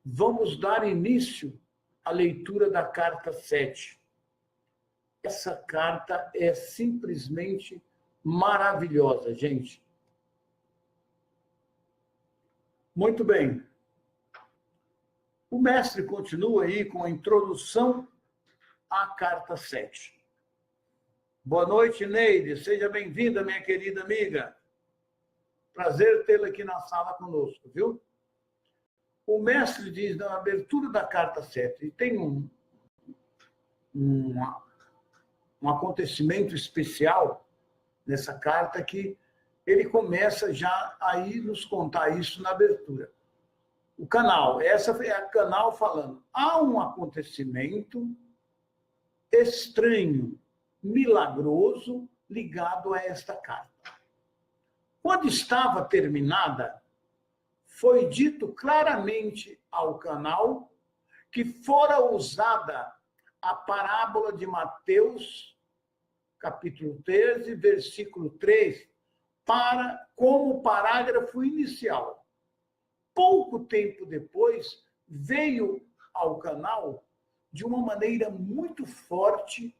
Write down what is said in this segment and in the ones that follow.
vamos dar início à leitura da carta 7. Essa carta é simplesmente maravilhosa, gente. Muito bem. O mestre continua aí com a introdução à carta 7. Boa noite, Neide. Seja bem-vinda, minha querida amiga. Prazer tê-la aqui na sala conosco, viu? O mestre diz na abertura da carta 7, e tem um acontecimento especial nessa carta que ele começa já a ir nos contar isso na abertura. O canal, essa é a canal falando. Há um acontecimento estranho, milagroso, ligado a esta carta. Quando estava terminada, foi dito claramente ao canal que fora usada a parábola de Mateus, capítulo 13, versículo 3, como parágrafo inicial. Pouco tempo depois, veio ao canal, de uma maneira muito forte,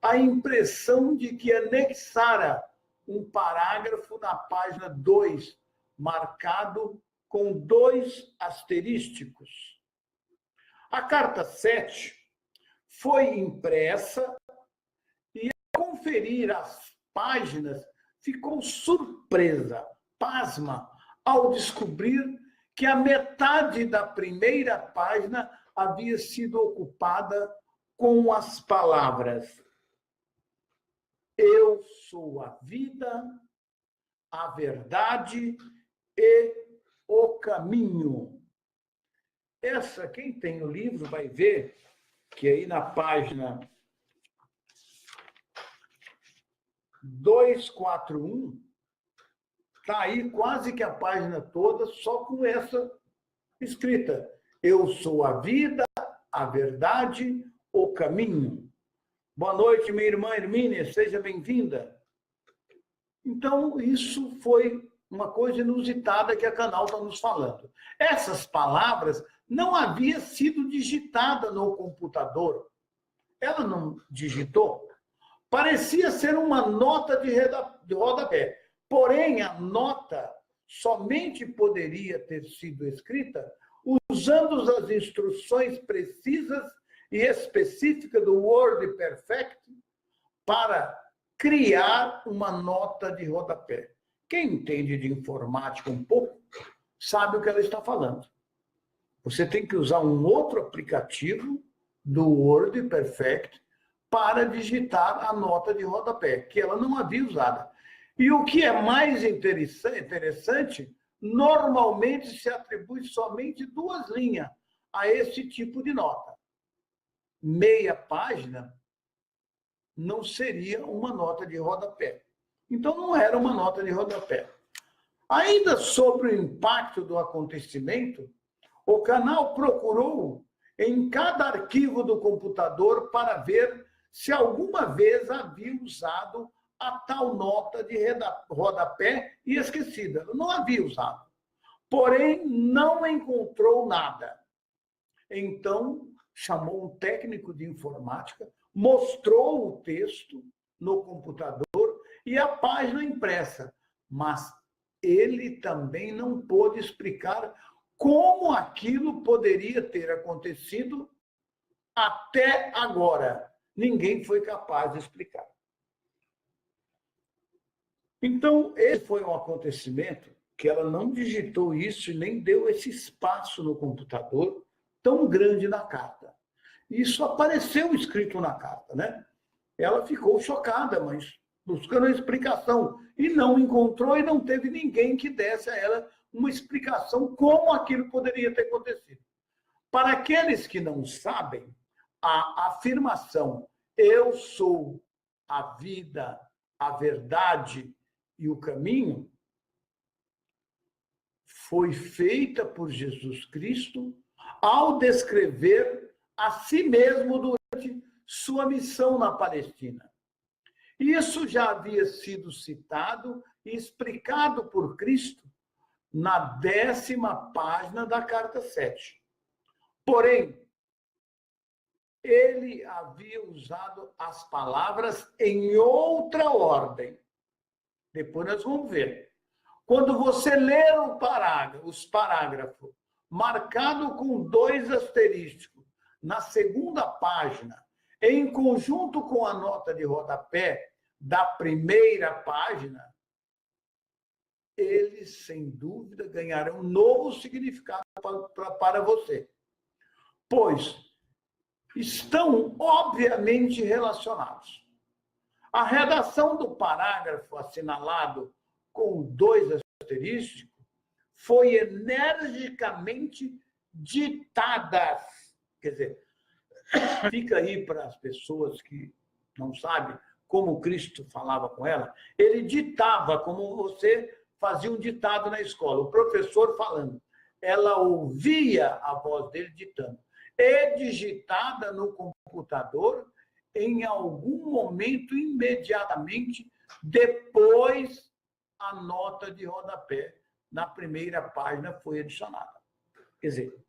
a impressão de que anexara um parágrafo na página 2, marcado com 2 asterísticos. A carta 7 foi impressa e, ao conferir as páginas, ficou surpresa, pasma, ao descobrir que a metade da primeira página havia sido ocupada com as palavras: eu sou a vida, a verdade e o caminho. Essa, quem tem o livro vai ver que aí na página 241, está aí quase que a página toda só com essa escrita: eu sou a vida, a verdade, o caminho. Boa noite, minha irmã Hermínia, seja bem-vinda. Então, isso foi uma coisa inusitada que a canal está nos falando. Essas palavras não haviam sido digitadas no computador. Ela não digitou. Parecia ser uma nota de rodapé. Porém, a nota somente poderia ter sido escrita usando as instruções precisas e específicas do WordPerfect para criar uma nota de rodapé. Quem entende de informática um pouco sabe o que ela está falando. Você tem que usar um outro aplicativo do WordPerfect para digitar a nota de rodapé, que ela não havia usado. E o que é mais interessante, normalmente se atribui somente 2 linhas a esse tipo de nota. Meia página não seria uma nota de rodapé. Então, não era uma nota de rodapé. Ainda sobre o impacto do acontecimento, o canal procurou em cada arquivo do computador para ver se alguma vez havia usado a tal nota de rodapé e esquecida. Não havia usado. Porém, não encontrou nada. Então, chamou um técnico de informática, mostrou o texto no computador e a página impressa, mas ele também não pôde explicar como aquilo poderia ter acontecido até agora. Ninguém foi capaz de explicar. Então, esse foi um acontecimento que ela não digitou isso e nem deu esse espaço no computador tão grande na carta. Isso apareceu escrito na carta, né? Ela ficou chocada, mas buscando a explicação, e não encontrou, e não teve ninguém que desse a ela uma explicação como aquilo poderia ter acontecido. Para aqueles que não sabem, a afirmação eu sou a vida, a verdade e o caminho foi feita por Jesus Cristo ao descrever a si mesmo durante sua missão na Palestina. Isso já havia sido citado e explicado por Cristo na 10ª página da carta 7. Porém, ele havia usado as palavras em outra ordem. Depois nós vamos ver. Quando você ler os parágrafos marcado com 2 asterísticos na segunda página, em conjunto com a nota de rodapé da primeira página, eles, sem dúvida, ganharão um novo significado para você. Pois estão obviamente relacionados. A redação do parágrafo assinalado com 2 asterísticos foi energicamente ditada. Quer dizer, fica aí para as pessoas que não sabem como Cristo falava com ela. Ele ditava, como você fazia um ditado na escola, o professor falando. Ela ouvia a voz dele ditando. É digitada no computador em algum momento, imediatamente, depois a nota de rodapé na primeira página foi adicionada. Quer dizer,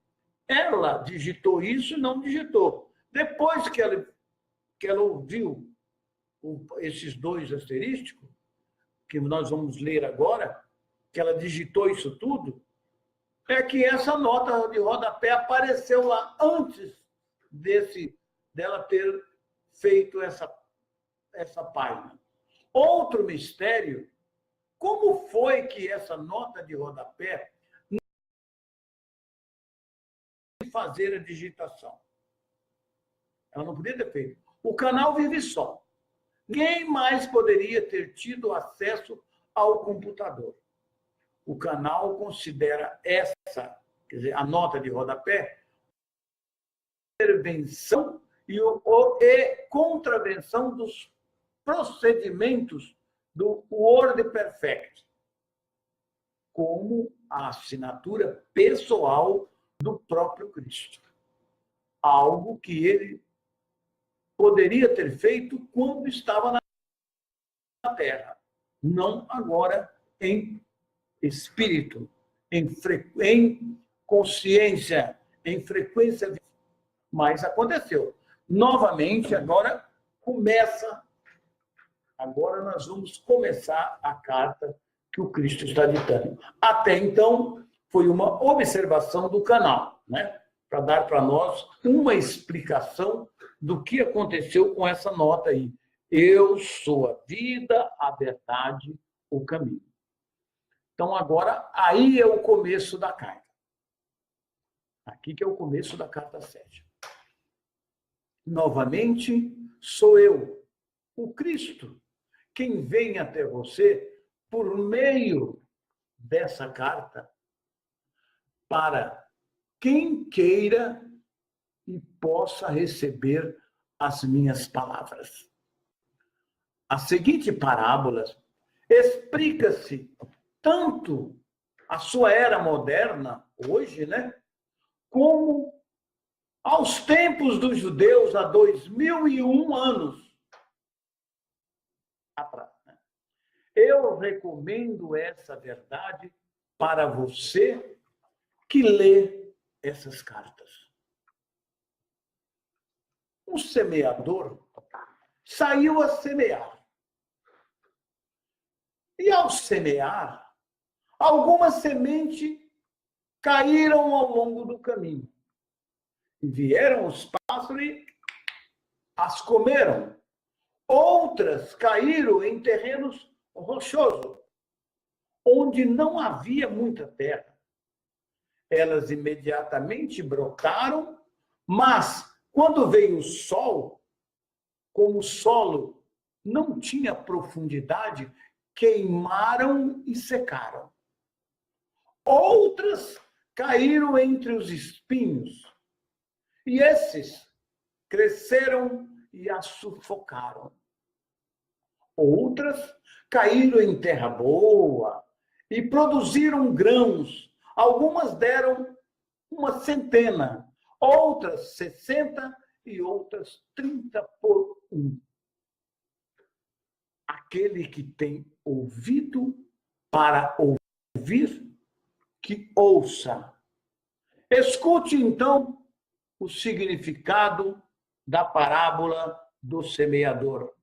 ela digitou isso e não digitou. Depois que ela ouviu esses 2 asterísticos, que nós vamos ler agora, que ela digitou isso tudo, é que essa nota de rodapé apareceu lá antes dela ter feito essa página. Outro mistério, como foi que essa nota de rodapé não fazer a digitação? Ela não podia ter feito. O canal vive só. Ninguém mais poderia ter tido acesso ao computador. O canal considera essa, quer dizer, a nota de rodapé, intervenção e contravenção dos procedimentos do Word Perfect, como a assinatura pessoal do próprio Cristo. Algo que ele poderia ter feito quando estava na Terra, não agora em espírito, em consciência, em frequência, mas aconteceu. Novamente, agora nós vamos começar a carta que o Cristo está ditando. Até então, foi uma observação do canal, né? Para dar para nós uma explicação do que aconteceu com essa nota aí. Eu sou a vida, a verdade, o caminho. Então, agora, aí é o começo da carta. Aqui que é o começo da carta 7. Novamente, sou eu, o Cristo, quem vem até você por meio dessa carta para quem queira e possa receber as minhas palavras. A seguinte parábola explica-se tanto a sua era moderna, hoje, né, como aos tempos dos judeus, há 2001 anos atrás. Eu recomendo essa verdade para você que lê essas cartas. Um semeador saiu a semear. E ao semear, algumas sementes caíram ao longo do caminho. E vieram os pássaros e as comeram. Outras caíram em terrenos rochosos, onde não havia muita terra. Elas imediatamente brotaram, mas quando veio o sol, como o solo não tinha profundidade, queimaram e secaram. Outras caíram entre os espinhos, e esses cresceram e as sufocaram. Outras caíram em terra boa e produziram grãos. Algumas deram 100, outras 60 e outras 30 por 1. Aquele que tem ouvido para ouvir, que ouça. Escute, então, o significado da parábola do semeador.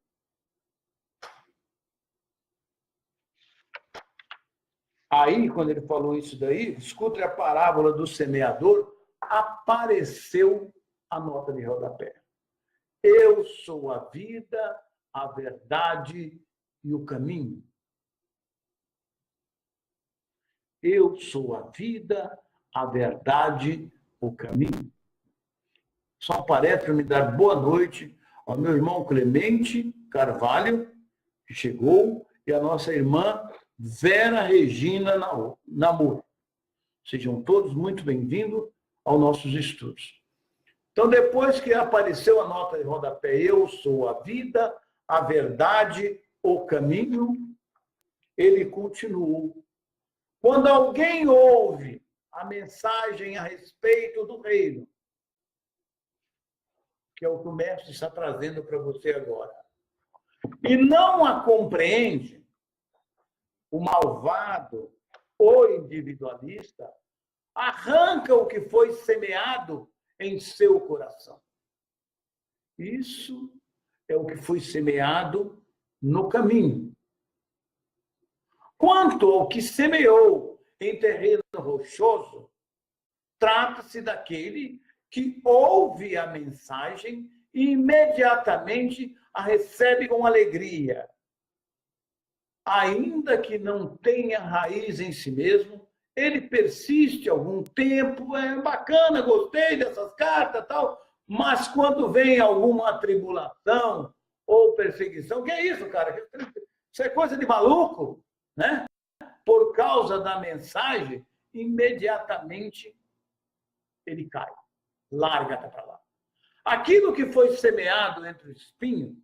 Aí, quando ele falou isso daí, escuta a parábola do semeador, apareceu a nota de rodapé. Eu sou a vida, a verdade e o caminho. Eu sou a vida, a verdade, o caminho. Só aparece para me dar boa noite ao meu irmão Clemente Carvalho, que chegou, e a nossa irmã Vera Regina Namur. Sejam todos muito bem-vindos aos nossos estudos. Então, depois que apareceu a nota de rodapé, eu sou a vida, a verdade, o caminho, ele continuou. Quando alguém ouve a mensagem a respeito do reino, que é o que o mestre está trazendo para você agora, e não a compreende, o malvado ou individualista arranca o que foi semeado em seu coração. Isso é o que foi semeado no caminho. Quanto ao que semeou em terreno rochoso, trata-se daquele que ouve a mensagem e imediatamente a recebe com alegria. Ainda que não tenha raiz em si mesmo, ele persiste algum tempo, é bacana, gostei dessas cartas, tal, mas quando vem alguma tribulação ou perseguição, que é isso, cara? Isso é coisa de maluco, né? Por causa da mensagem, imediatamente ele cai, larga para lá. Aquilo que foi semeado entre o espinho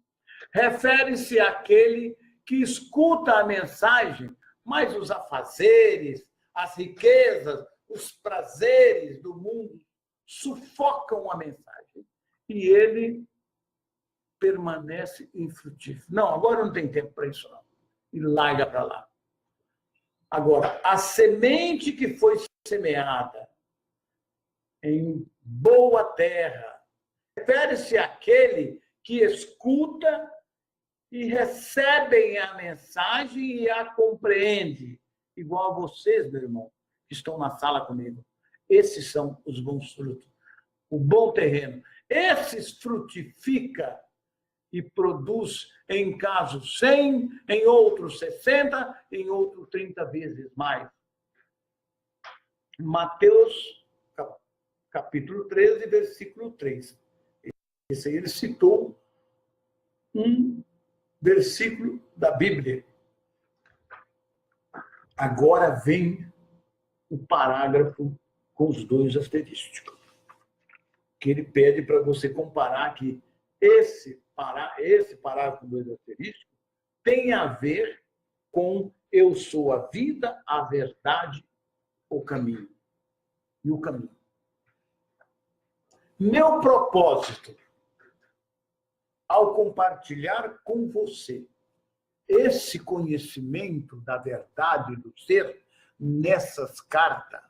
refere-se àquele que escuta a mensagem, mas os afazeres, as riquezas, os prazeres do mundo sufocam a mensagem e ele permanece infrutífero. Não, agora não tem tempo para isso, não. E larga para lá. Agora, a semente que foi semeada em boa terra refere-se àquele que escuta e recebem a mensagem e a compreende, igual a vocês, meu irmão, que estão na sala comigo. Esses são os bons frutos, o bom terreno. Esses frutifica e produz, em casos 100, em outros 60, em outros 30 vezes mais. Mateus, capítulo 13, versículo 3. Esse aí ele citou um versículo da Bíblia. Agora vem o parágrafo com os dois asterísticos. Que ele pede para você comparar que esse parágrafo com dois asterísticos tem a ver com eu sou a vida, a verdade, o caminho. E o caminho. Meu propósito ao compartilhar com você esse conhecimento da verdade do ser nessas cartas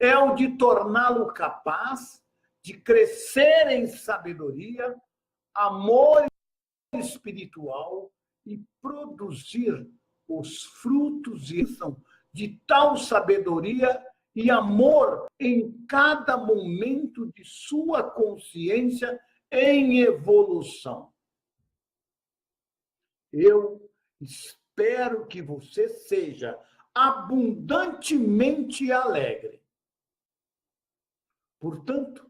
é o de torná-lo capaz de crescer em sabedoria, amor espiritual e produzir os frutos de tal sabedoria e amor em cada momento de sua consciência em evolução. Eu espero que você seja abundantemente alegre. Portanto,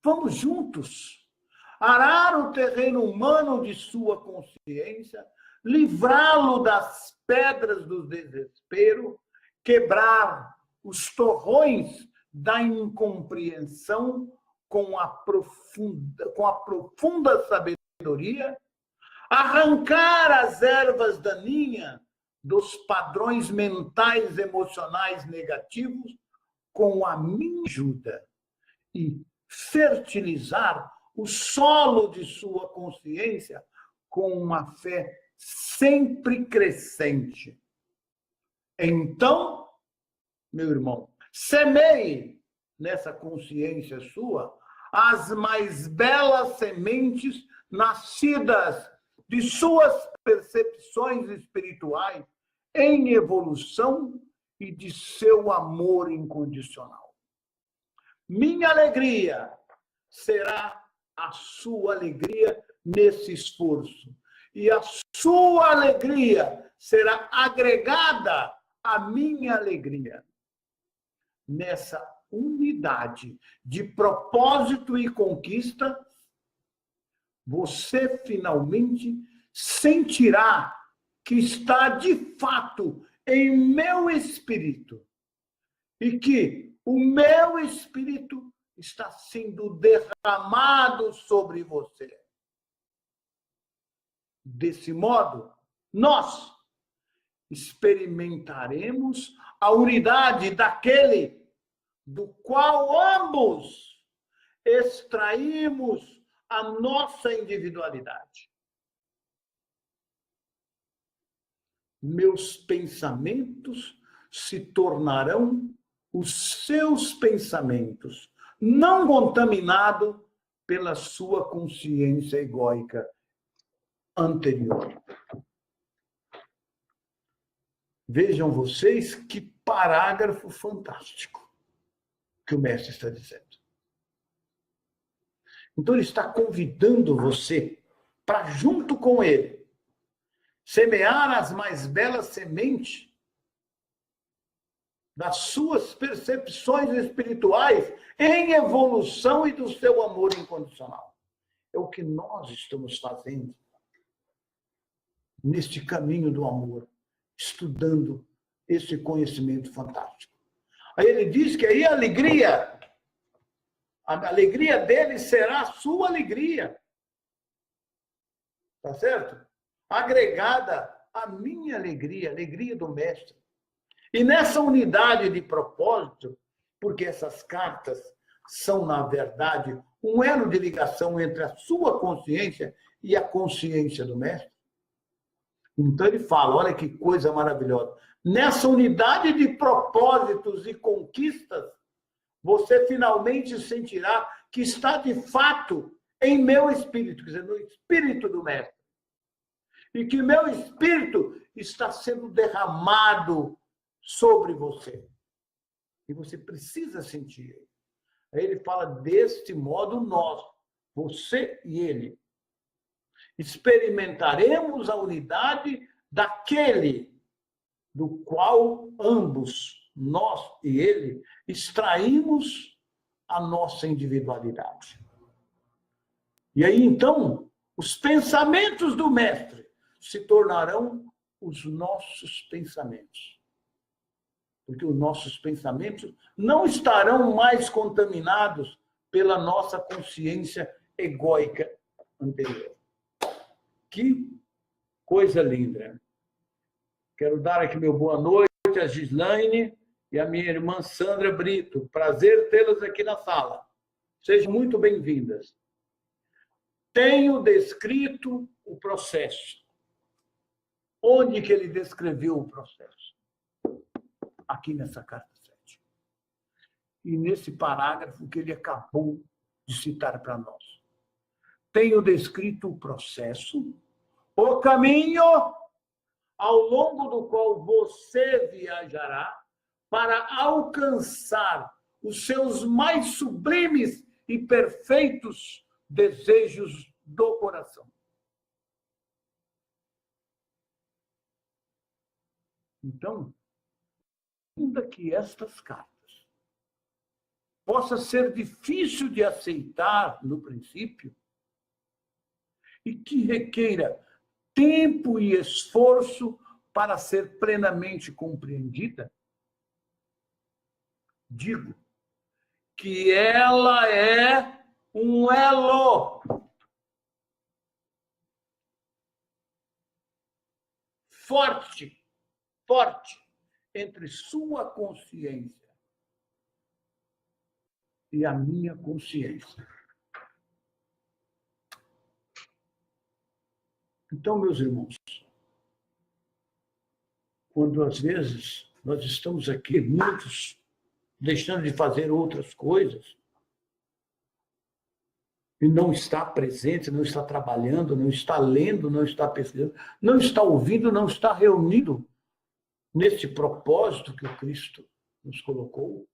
vamos juntos arar o terreno humano de sua consciência, livrá-lo das pedras do desespero, quebrar os torrões da incompreensão com a profunda sabedoria, arrancar as ervas daninhas dos padrões mentais emocionais negativos com a minha ajuda e fertilizar o solo de sua consciência com uma fé sempre crescente. Então, meu irmão, semeie nessa consciência sua as mais belas sementes nascidas de suas percepções espirituais em evolução e de seu amor incondicional. Minha alegria será a sua alegria nesse esforço. E a sua alegria será agregada à minha alegria. Nessa unidade de propósito e conquista, você finalmente sentirá que está de fato em meu espírito e que o meu espírito está sendo derramado sobre você. Desse modo, nós experimentaremos a unidade daquele do qual ambos extraímos a nossa individualidade. Meus pensamentos se tornarão os seus pensamentos, não contaminado pela sua consciência egóica anterior. Vejam vocês que parágrafo fantástico que o mestre está dizendo. Então, ele está convidando você para, junto com ele, semear as mais belas sementes das suas percepções espirituais em evolução e do seu amor incondicional. É o que nós estamos fazendo neste caminho do amor, estudando esse conhecimento fantástico. Aí ele diz que aí a alegria dele será a sua alegria. Tá certo? Agregada à minha alegria, a alegria do mestre. E nessa unidade de propósito, porque essas cartas são, na verdade, um elo de ligação entre a sua consciência e a consciência do mestre. Então ele fala, olha que coisa maravilhosa. Nessa unidade de propósitos e conquistas, você finalmente sentirá que está de fato em meu espírito, quer dizer, no espírito do mestre. E que meu espírito está sendo derramado sobre você. E você precisa sentir. Aí ele fala, deste modo nós, você e ele, experimentaremos a unidade daquele do qual ambos, nós e ele, extraímos a nossa individualidade. E aí, então, os pensamentos do mestre se tornarão os nossos pensamentos. Porque os nossos pensamentos não estarão mais contaminados pela nossa consciência egóica anterior. Que coisa linda. Quero dar aqui meu boa noite a Gislaine e a minha irmã Sandra Brito. Prazer tê-las aqui na sala. Sejam muito bem-vindas. Tenho descrito o processo. Onde que ele descreveu o processo? Aqui nessa carta 7. E nesse parágrafo que ele acabou de citar para nós. Tenho descrito o processo, o caminho ao longo do qual você viajará para alcançar os seus mais sublimes e perfeitos desejos do coração. Então, ainda que estas cartas possa ser difícil de aceitar no princípio e que requeira tempo e esforço para ser plenamente compreendida, digo que ela é um elo forte entre sua consciência e a minha consciência. Então, meus irmãos, quando às vezes nós estamos aqui, muitos, deixando de fazer outras coisas, e não está presente, não está trabalhando, não está lendo, não está pesquisando, não está ouvindo, não está reunido nesse propósito que o Cristo nos colocou,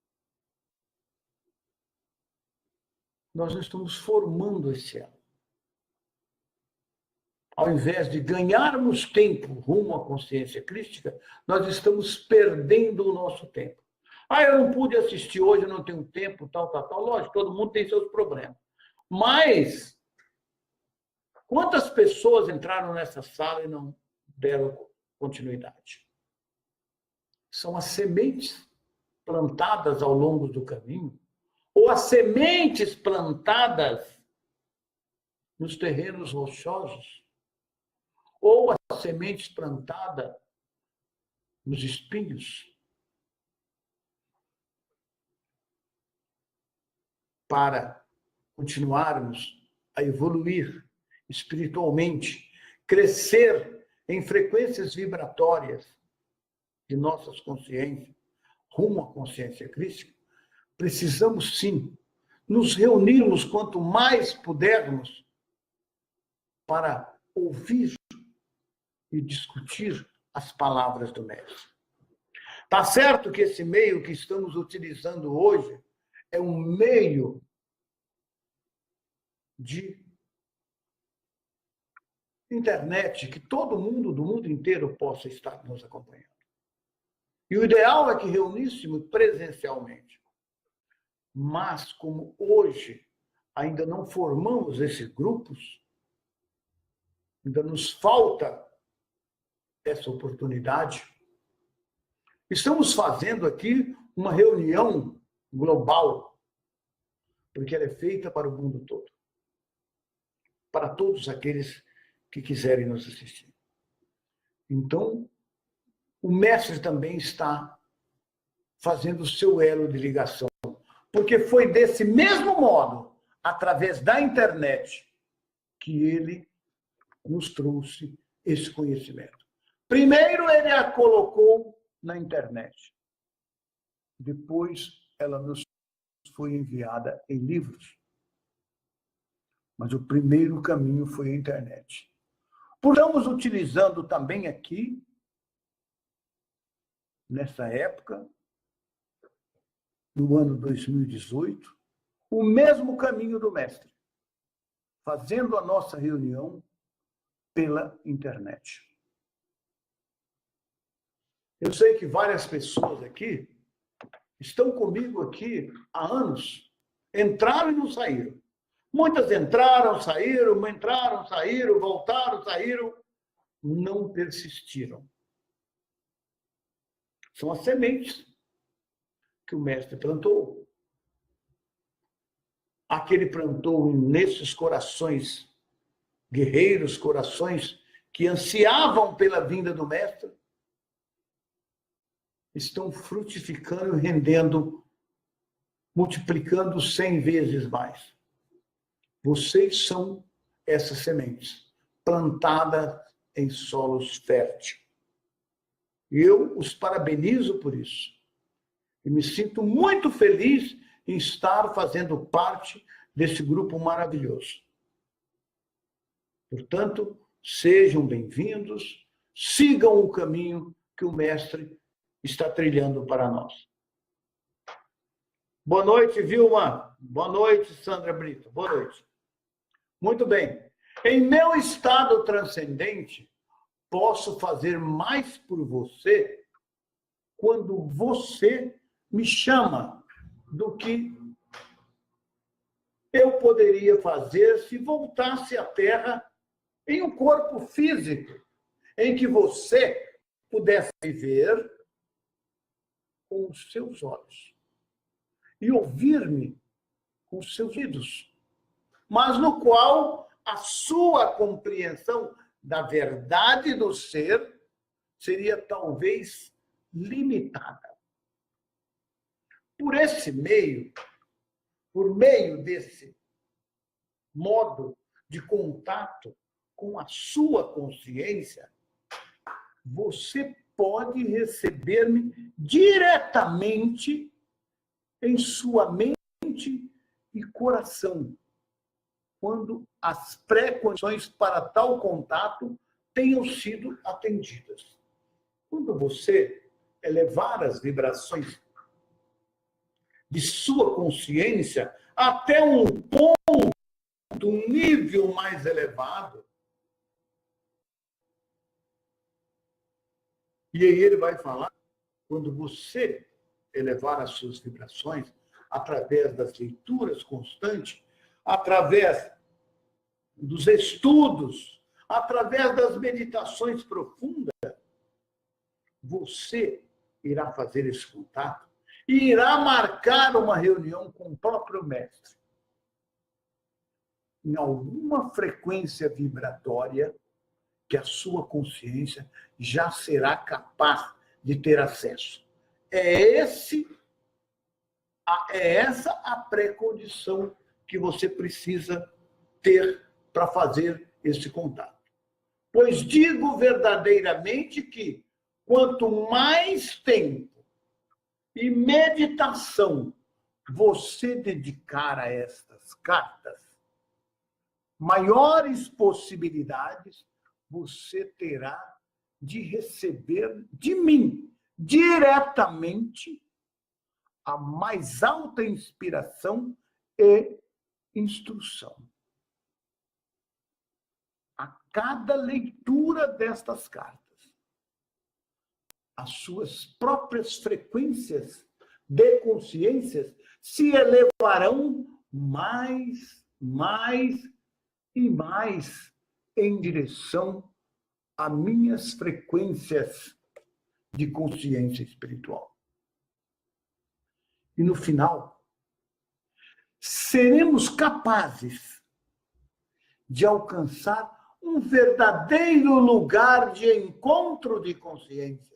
nós não estamos formando esse elo. Ao invés de ganharmos tempo rumo à consciência crística, nós estamos perdendo o nosso tempo. Eu não pude assistir hoje, eu não tenho tempo, tal. Lógico, todo mundo tem seus problemas. Mas quantas pessoas entraram nessa sala e não deram continuidade? São as sementes plantadas ao longo do caminho, ou as sementes plantadas nos terrenos rochosos, ou as sementes plantadas nos espinhos, para continuarmos a evoluir espiritualmente, crescer em frequências vibratórias de nossas consciências, rumo à consciência crística, precisamos sim nos reunirmos quanto mais pudermos para ouvir e discutir as palavras do Mestre. Tá certo que esse meio que estamos utilizando hoje é um meio de internet que todo mundo do mundo inteiro possa estar nos acompanhando. E o ideal é que reuníssemos presencialmente. Mas, como hoje ainda não formamos esses grupos, ainda nos falta essa oportunidade, estamos fazendo aqui uma reunião global, porque ela é feita para o mundo todo, para todos aqueles que quiserem nos assistir. Então, o mestre também está fazendo o seu elo de ligação, porque foi desse mesmo modo, através da internet, que ele nos trouxe esse conhecimento. Primeiro, ele a colocou na internet. Depois, ela nos foi enviada em livros. Mas o primeiro caminho foi a internet. Estamos utilizando também aqui, nessa época, no ano 2018, o mesmo caminho do mestre, fazendo a nossa reunião pela internet. Eu sei que várias pessoas aqui estão comigo aqui há anos, entraram e não saíram. Muitas entraram, saíram, voltaram, saíram, não persistiram. São as sementes que o mestre plantou. Aquele plantou nesses corações guerreiros, corações que ansiavam pela vinda do mestre, estão frutificando e rendendo, multiplicando 100 vezes mais. Vocês são essas sementes, plantadas em solos férteis. Eu os parabenizo por isso. E me sinto muito feliz em estar fazendo parte desse grupo maravilhoso. Portanto, sejam bem-vindos, sigam o caminho que o mestre está trilhando para nós. Boa noite, Vilma. Boa noite, Sandra Brito. Boa noite. Muito bem. Em meu estado transcendente, posso fazer mais por você quando você me chama do que eu poderia fazer se voltasse à Terra em um corpo físico, em que você pudesse ver com os seus olhos e ouvir-me com os seus ouvidos, mas no qual a sua compreensão da verdade do ser seria talvez limitada. Por esse meio, por meio desse modo de contato com a sua consciência, você pode receber-me diretamente em sua mente e coração, quando as pré-condições para tal contato tenham sido atendidas. Quando você elevar as vibrações de sua consciência até um ponto, um nível mais elevado, e aí ele vai falar, quando você elevar as suas vibrações através das leituras constantes, através dos estudos, através das meditações profundas, você irá fazer esse contato e irá marcar uma reunião com o próprio mestre. Em alguma frequência vibratória que a sua consciência já será capaz de ter acesso. É essa a pré-condição que você precisa ter para fazer esse contato. Pois digo verdadeiramente que quanto mais tempo e meditação você dedicar a estas cartas, maiores possibilidades você terá de receber de mim, diretamente, a mais alta inspiração e instrução. A cada leitura destas cartas, as suas próprias frequências de consciências se elevarão mais e mais em direção a minhas frequências de consciência espiritual. E no final, seremos capazes de alcançar um verdadeiro lugar de encontro de consciências.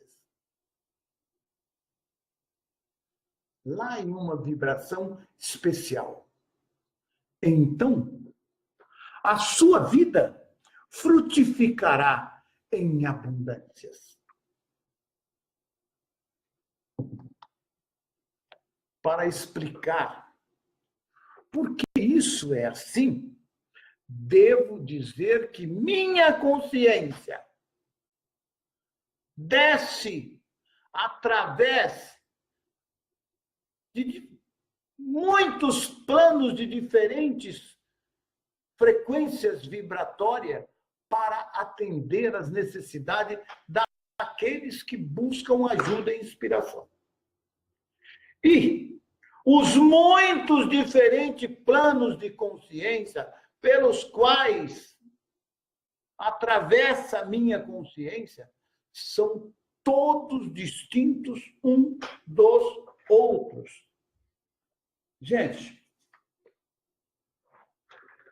Lá em uma vibração especial. Então, a sua vida frutificará em abundâncias. Para explicar por que isso é assim, devo dizer que minha consciência desce através de muitos planos de diferentes frequências vibratórias para atender às necessidades daqueles que buscam ajuda e inspiração. E os muitos diferentes planos de consciência pelos quais atravessa a minha consciência são todos distintos um dos outros. Gente,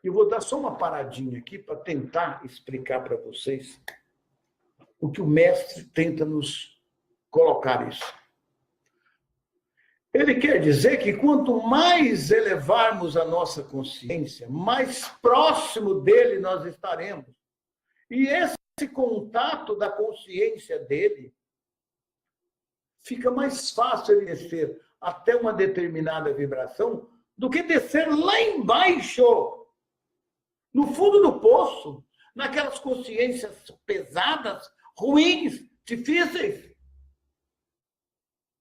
eu vou dar só uma paradinha aqui para tentar explicar para vocês o que o mestre tenta nos colocar isso. Ele quer dizer que quanto mais elevarmos a nossa consciência, mais próximo dele nós estaremos. E esse contato da consciência dele fica mais fácil ele descer até uma determinada vibração do que descer lá embaixo, no fundo do poço, naquelas consciências pesadas, ruins, difíceis.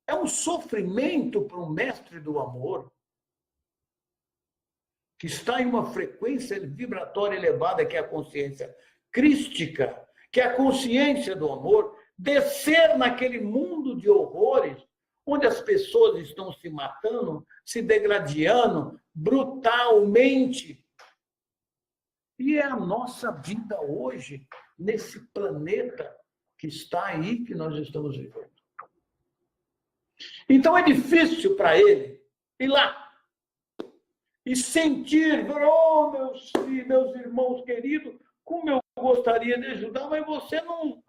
É um sofrimento para um mestre do amor que está em uma frequência vibratória elevada, que é a consciência crística, que é a consciência do amor, descer naquele mundo de horrores, onde as pessoas estão se matando, se degradando brutalmente. E é a nossa vida hoje, nesse planeta que está aí, que nós estamos vivendo. Então é difícil para ele ir lá e sentir, oh, meus irmãos queridos, como eu gostaria de ajudar, mas você não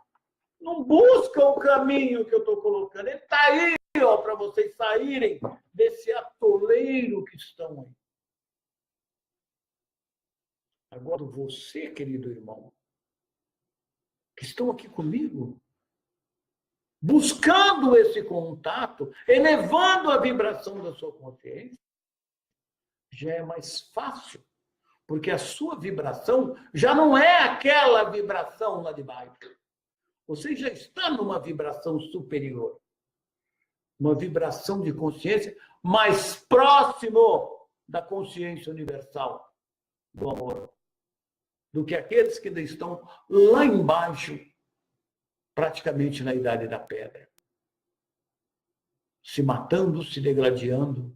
busca o caminho que eu estou colocando. Ele está aí, para vocês saírem desse atoleiro que estão aí. Agora, você, querido irmão, que estão aqui comigo, buscando esse contato, elevando a vibração da sua consciência, já é mais fácil, Porque a sua vibração já não é aquela vibração lá de baixo. Você já está numa vibração superior. Uma vibração de consciência mais próximo da consciência universal do amor, do que aqueles que ainda estão lá embaixo, praticamente na idade da pedra, se matando, se degladiando.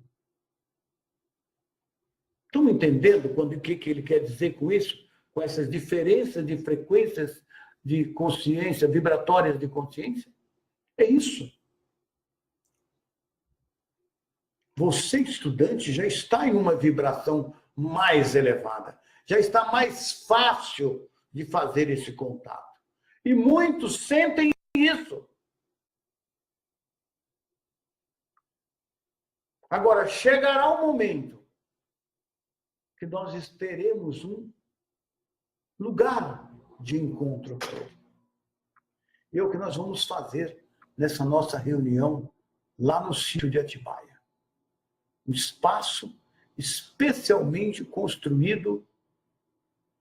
Estão entendendo o que ele quer dizer com isso? Com essas diferenças de frequências de consciência, vibratórias de consciência? É isso. Você, estudante, já está em uma vibração mais elevada. Já está mais fácil de fazer esse contato. E muitos sentem isso. Agora, chegará um momento que nós teremos um lugar de encontro. E é o que nós vamos fazer nessa nossa reunião lá no sítio de Atibaia. Um espaço especialmente construído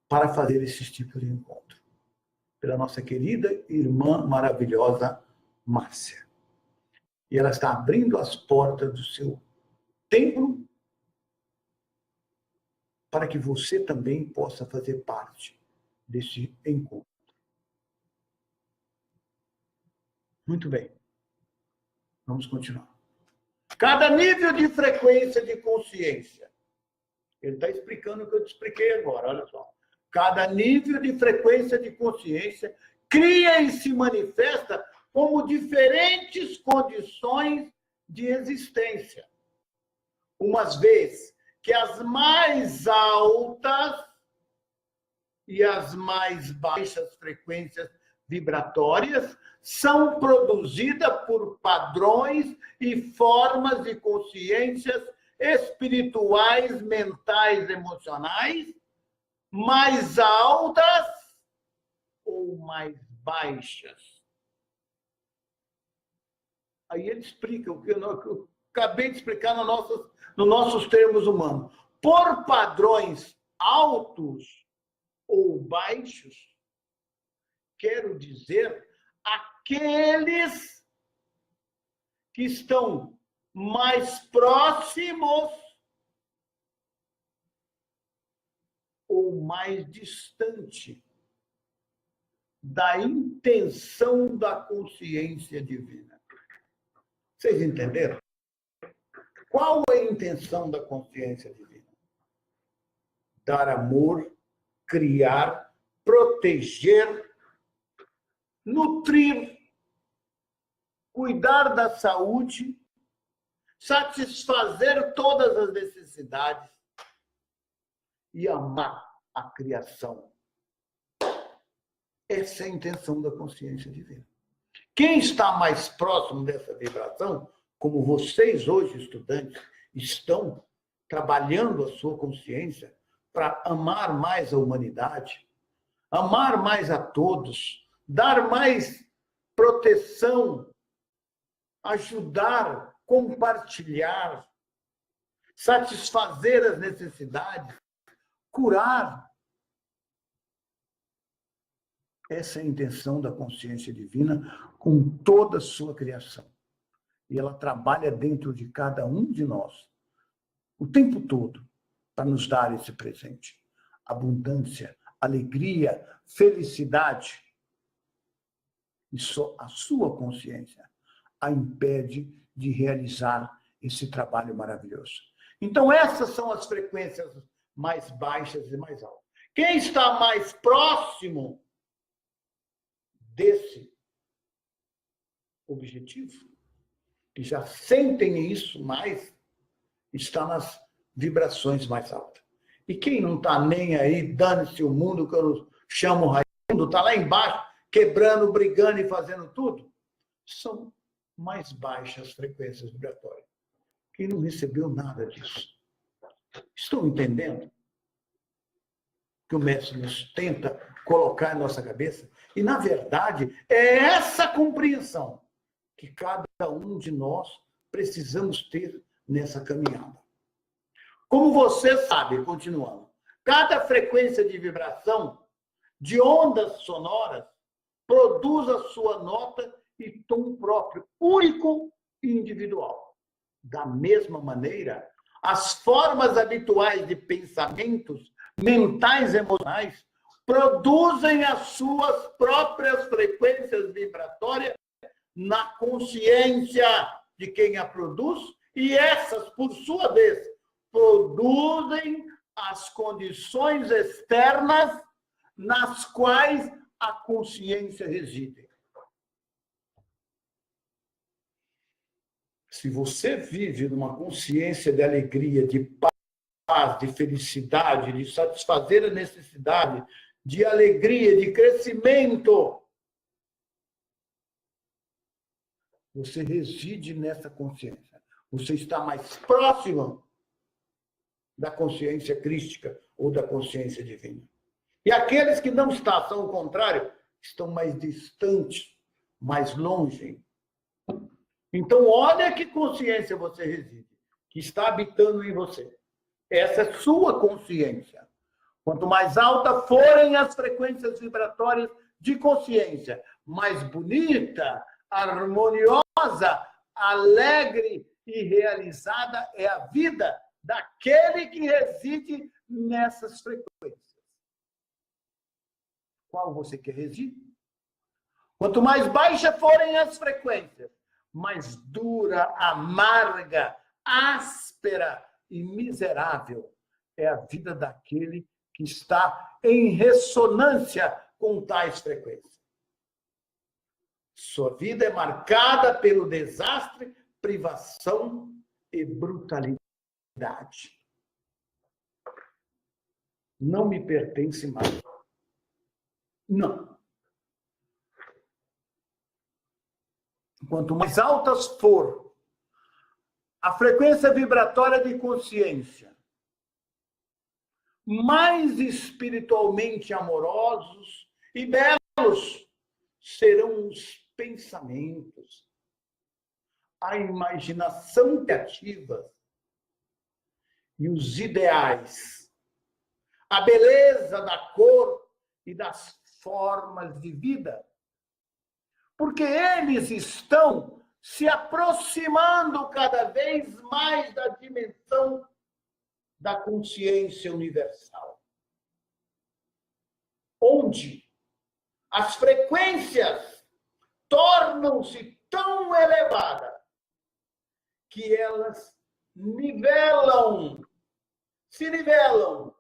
para fazer esse tipo de encontro. Pela nossa querida irmã maravilhosa Márcia. E ela está abrindo as portas do seu templo para que você também possa fazer parte desse encontro. Muito bem. Vamos continuar. Cada nível de frequência de consciência. Ele está explicando o que eu te expliquei agora, olha só. Cada nível de frequência de consciência cria e se manifesta como diferentes condições de existência. Umas vezes que as mais altas e as mais baixas frequências vibratórias são produzidas por padrões e formas de consciências espirituais, mentais, emocionais, mais altas ou mais baixas. Aí ele explica o que eu acabei de explicar nos nossos termos humanos. Por padrões altos ou baixos, quero dizer aqueles que estão mais próximos ou mais distante da intenção da consciência divina. Vocês entenderam? Qual é a intenção da consciência divina? Dar amor, criar, proteger, nutrir, cuidar da saúde, satisfazer todas as necessidades e amar a criação. Essa é a intenção da consciência divina. Quem está mais próximo dessa vibração, como vocês hoje, estudantes, estão trabalhando a sua consciência para amar mais a humanidade, amar mais a todos, dar mais proteção, ajudar, compartilhar, satisfazer as necessidades, curar. Essa é a intenção da consciência divina com toda a sua criação. E ela trabalha dentro de cada um de nós, o tempo todo, para nos dar esse presente. Abundância, alegria, felicidade. E só a sua consciência a impede de realizar esse trabalho maravilhoso. Então, essas são as frequências mais baixas e mais altas. Quem está mais próximo desse objetivo, que já sentem isso mais, está nas vibrações mais altas. E quem não está nem aí, dane-se o mundo, que eu chamo Raimundo, está lá embaixo, quebrando, brigando e fazendo tudo, são mais baixas frequências vibratórias. Quem não recebeu nada disso. Estão entendendo? Que o mestre nos tenta colocar em nossa cabeça. E, na verdade, é essa compreensão que cada um de nós precisamos ter nessa caminhada. Como você sabe, continuando, Cada frequência de vibração, de ondas sonoras, produz a sua nota e tom próprio, único e individual. Da mesma maneira, as formas habituais de pensamentos mentais e emocionais produzem as suas próprias frequências vibratórias na consciência de quem a produz, e essas, por sua vez, produzem as condições externas nas quais a consciência reside. Se você vive numa consciência de alegria, de paz, de felicidade, de satisfazer a necessidade, de alegria, de crescimento, você reside nessa consciência. Você está mais próximo da consciência crística ou da consciência divina. E aqueles que não estão, são o contrário, estão mais distantes, mais longe. Então, olha que consciência você reside, que está habitando em você. Essa é sua consciência. Quanto mais alta forem as frequências vibratórias de consciência, mais bonita, harmoniosa, alegre e realizada é a vida daquele que reside nessas frequências. Qual você quer residir? Quanto mais baixas forem as frequências, mais dura, amarga, áspera e miserável é a vida daquele que está em ressonância com tais frequências. Sua vida é marcada pelo desastre, privação e brutalidade. Não me pertence mais. Não. Quanto mais altas for a frequência vibratória de consciência, mais espiritualmente amorosos e belos serão os pensamentos, a imaginação criativa e os ideais, a beleza da cor e das formas de vida, porque eles estão se aproximando cada vez mais da dimensão da consciência universal, onde as frequências tornam-se tão elevadas que elas se nivelam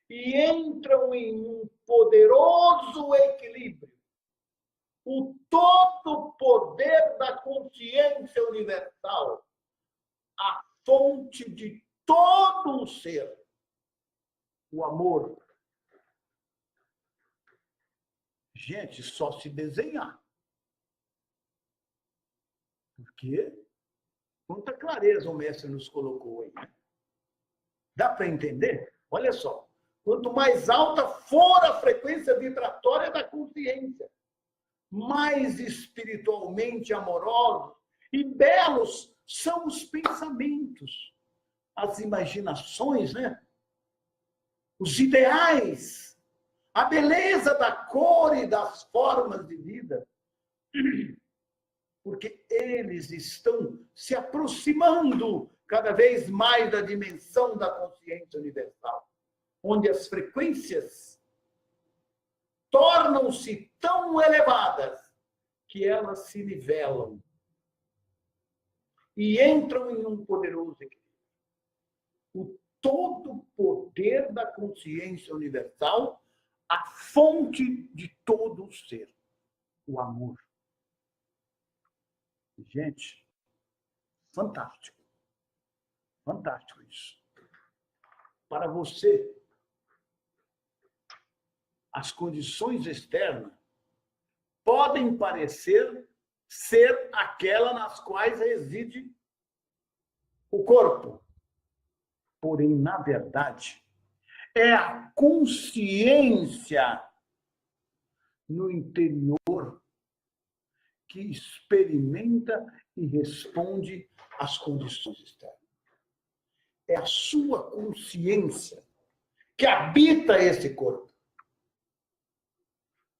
e entram em um poderoso equilíbrio. O todo poder da consciência universal, a fonte de todo o ser, o amor. Gente, só se desenhar. Porque quanta clareza o mestre nos colocou aí. Dá para entender? Olha só. Quanto mais alta for a frequência vibratória da consciência, mais espiritualmente amorosos e belos são os pensamentos, as imaginações, né? Os ideais, a beleza da cor e das formas de vida, porque eles estão se aproximando cada vez mais da dimensão da consciência universal, onde as frequências tornam-se tão elevadas que elas se nivelam e entram em um poderoso equilíbrio. O todo poder da consciência universal, a fonte de todo o ser, o amor. Gente, fantástico. Fantástico isso. Para você, as condições externas podem parecer ser aquela nas quais reside o corpo. Porém, na verdade, é a consciência no interior que experimenta e responde às condições externas. É a sua consciência que habita esse corpo.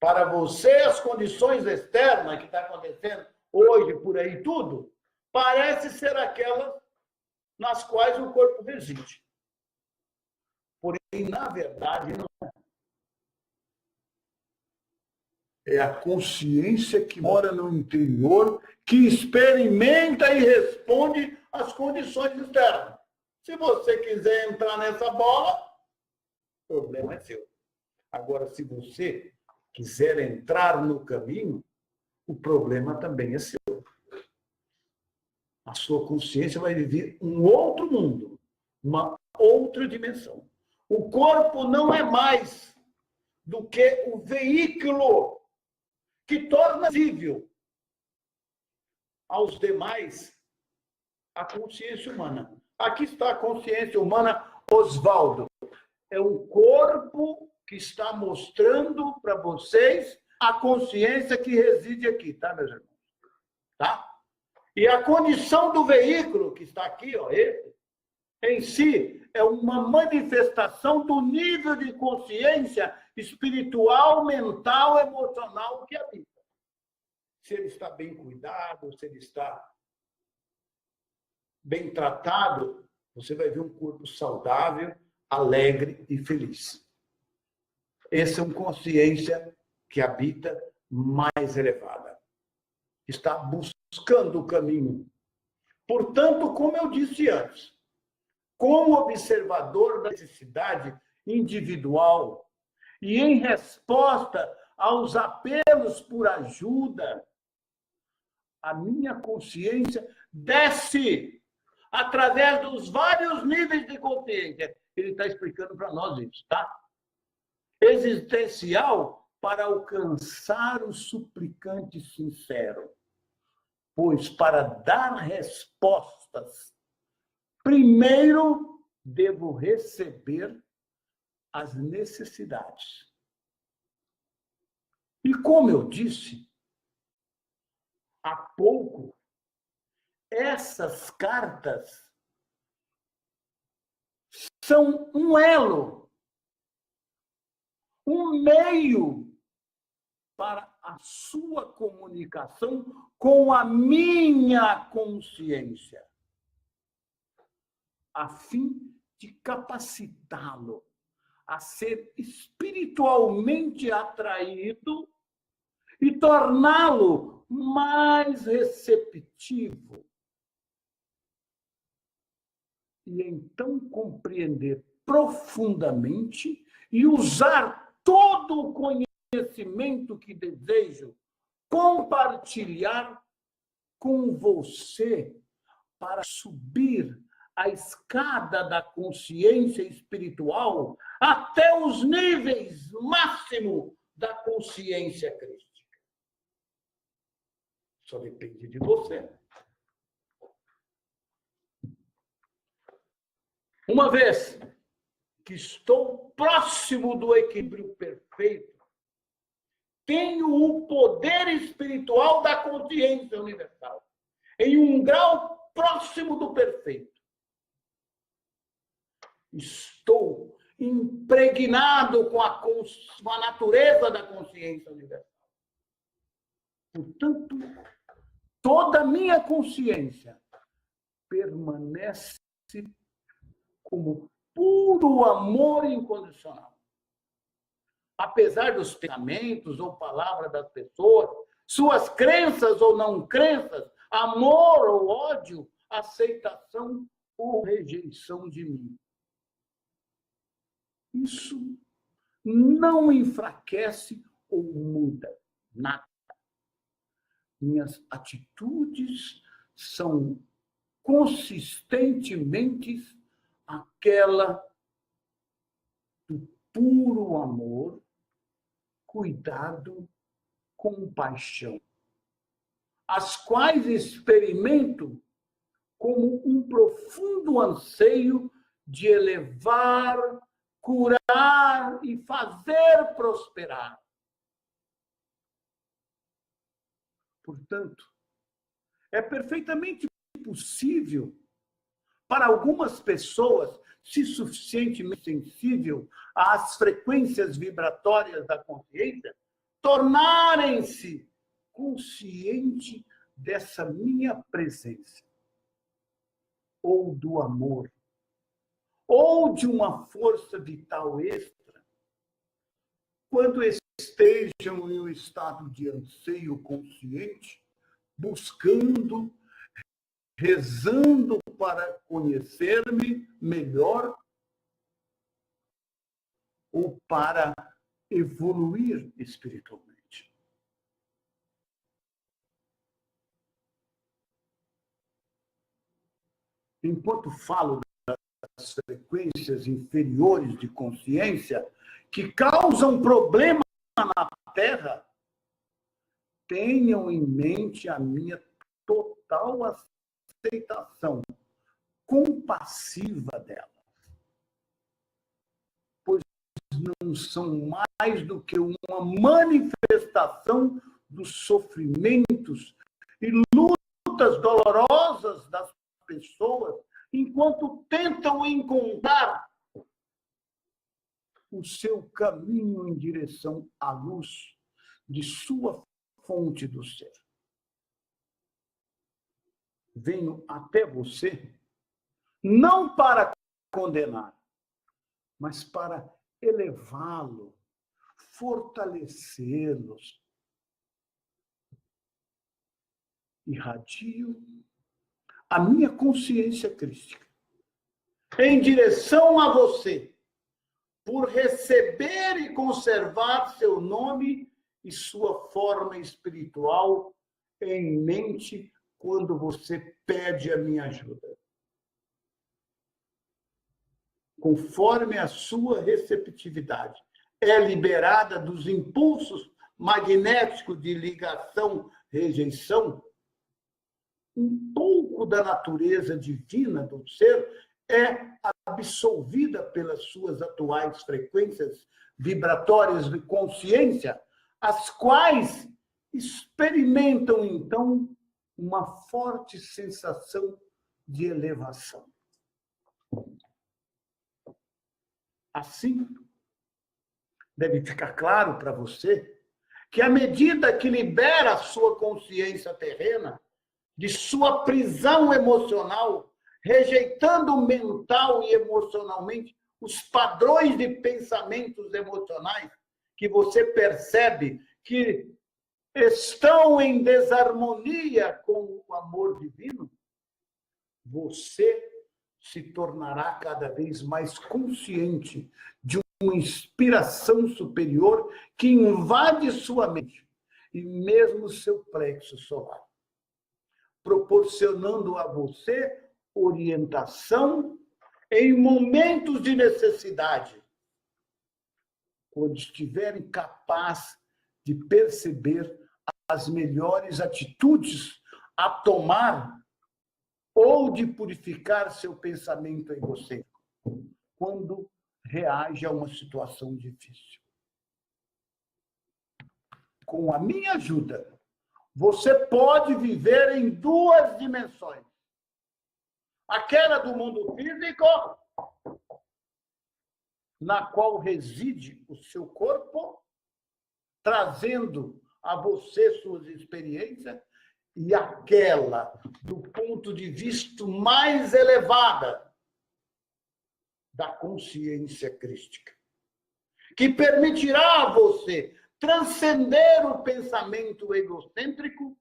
Para você, as condições externas que está acontecendo hoje, por aí tudo, parece ser aquelas nas quais o corpo reside. Porém, na verdade, não é. É a consciência que mora no interior, que experimenta e responde às condições externas. Se você quiser entrar nessa bola, o problema é seu. Agora, se você quiser entrar no caminho, o problema também é seu. A sua consciência vai viver um outro mundo, uma outra dimensão. O corpo não é mais do que o veículo que torna visível aos demais a consciência humana. Aqui está a consciência humana, Oswaldo. É o corpo que está mostrando para vocês a consciência que reside aqui, tá, meus irmãos? Tá? E a condição do veículo que está aqui, ó, esse, em si, é uma manifestação do nível de consciência espiritual, mental, emocional que habita. Se ele está bem cuidado, se ele está bem tratado, você vai ver um corpo saudável, alegre e feliz. Essa é uma consciência que habita mais elevada. Está buscando o caminho. Portanto, como eu disse antes, como observador da necessidade individual e em resposta aos apelos por ajuda, a minha consciência desce através dos vários níveis de consciência. Ele está explicando para nós isso, tá? Existencial para alcançar o suplicante sincero. Pois para dar respostas, primeiro devo receber as necessidades. E como eu disse há pouco, essas cartas são um elo, um meio para a sua comunicação com a minha consciência, a fim de capacitá-lo a ser espiritualmente atraído e torná-lo mais receptivo. E então compreender profundamente e usar todo o conhecimento que desejo compartilhar com você para subir a escada da consciência espiritual até os níveis máximos da consciência crística. Só depende de você. Uma vez que estou próximo do equilíbrio perfeito, tenho o poder espiritual da consciência universal, em um grau próximo do perfeito. Estou impregnado com a natureza da consciência universal. Portanto, toda a minha consciência permanece como puro amor incondicional. Apesar dos pensamentos ou palavras das pessoas, suas crenças ou não crenças, amor ou ódio, aceitação ou rejeição de mim. Isso não enfraquece ou muda nada. Minhas atitudes são consistentemente aquela do puro amor, cuidado, compaixão, as quais experimento como um profundo anseio de elevar, curar e fazer prosperar. Portanto, é perfeitamente possível para algumas pessoas se suficientemente sensível às frequências vibratórias da consciência, tornarem-se consciente dessa minha presença, ou do amor, ou de uma força vital extra, quando estejam em um estado de anseio consciente, buscando, rezando para conhecer-me melhor ou para evoluir espiritualmente. Enquanto falo das frequências inferiores de consciência que causam problema na Terra, tenham em mente a minha total aceitação compassiva delas, pois não são mais do que uma manifestação dos sofrimentos e lutas dolorosas das pessoas enquanto tentam encontrar o seu caminho em direção à luz de sua fonte do ser. Venho até você não para condenar, mas para elevá-lo, fortalecê-los. Irradio a minha consciência crística em direção a você, por receber e conservar seu nome e sua forma espiritual em mente quando você pede a minha ajuda. Conforme a sua receptividade é liberada dos impulsos magnéticos de ligação-rejeição, um pouco da natureza divina do ser é absolvida pelas suas atuais frequências vibratórias de consciência, as quais experimentam, então, uma forte sensação de elevação. Assim, deve ficar claro para você que, à medida que libera a sua consciência terrena de sua prisão emocional, rejeitando mental e emocionalmente os padrões de pensamentos emocionais que você percebe que estão em desarmonia com o amor divino, você se tornará cada vez mais consciente de uma inspiração superior que invade sua mente e mesmo seu plexo solar, proporcionando a você orientação em momentos de necessidade, quando estiver capaz de perceber as melhores atitudes a tomar ou de purificar seu pensamento egocêntrico, quando reage a uma situação difícil. Com a minha ajuda, você pode viver em duas dimensões. Aquela do mundo físico, na qual reside o seu corpo, trazendo a você suas experiências, e aquela do ponto de vista mais elevada da consciência crística, que permitirá a você transcender o pensamento egocêntrico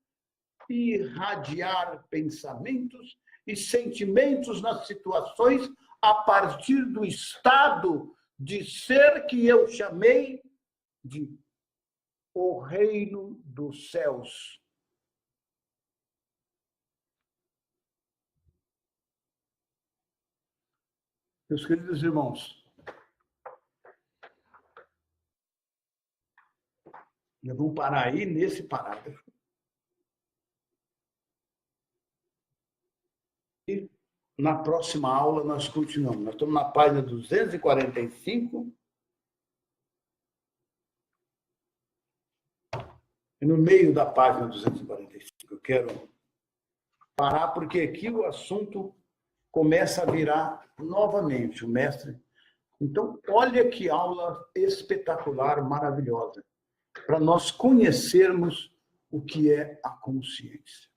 e irradiar pensamentos e sentimentos nas situações a partir do estado de ser que eu chamei de o reino dos céus. Meus queridos irmãos, já vamos parar aí nesse parágrafo. E na próxima aula nós continuamos. Nós estamos na página 245. E no meio da página 245 eu quero parar, porque aqui o assunto começa a virar novamente o mestre. Então, olha que aula espetacular, maravilhosa, para nós conhecermos o que é a consciência.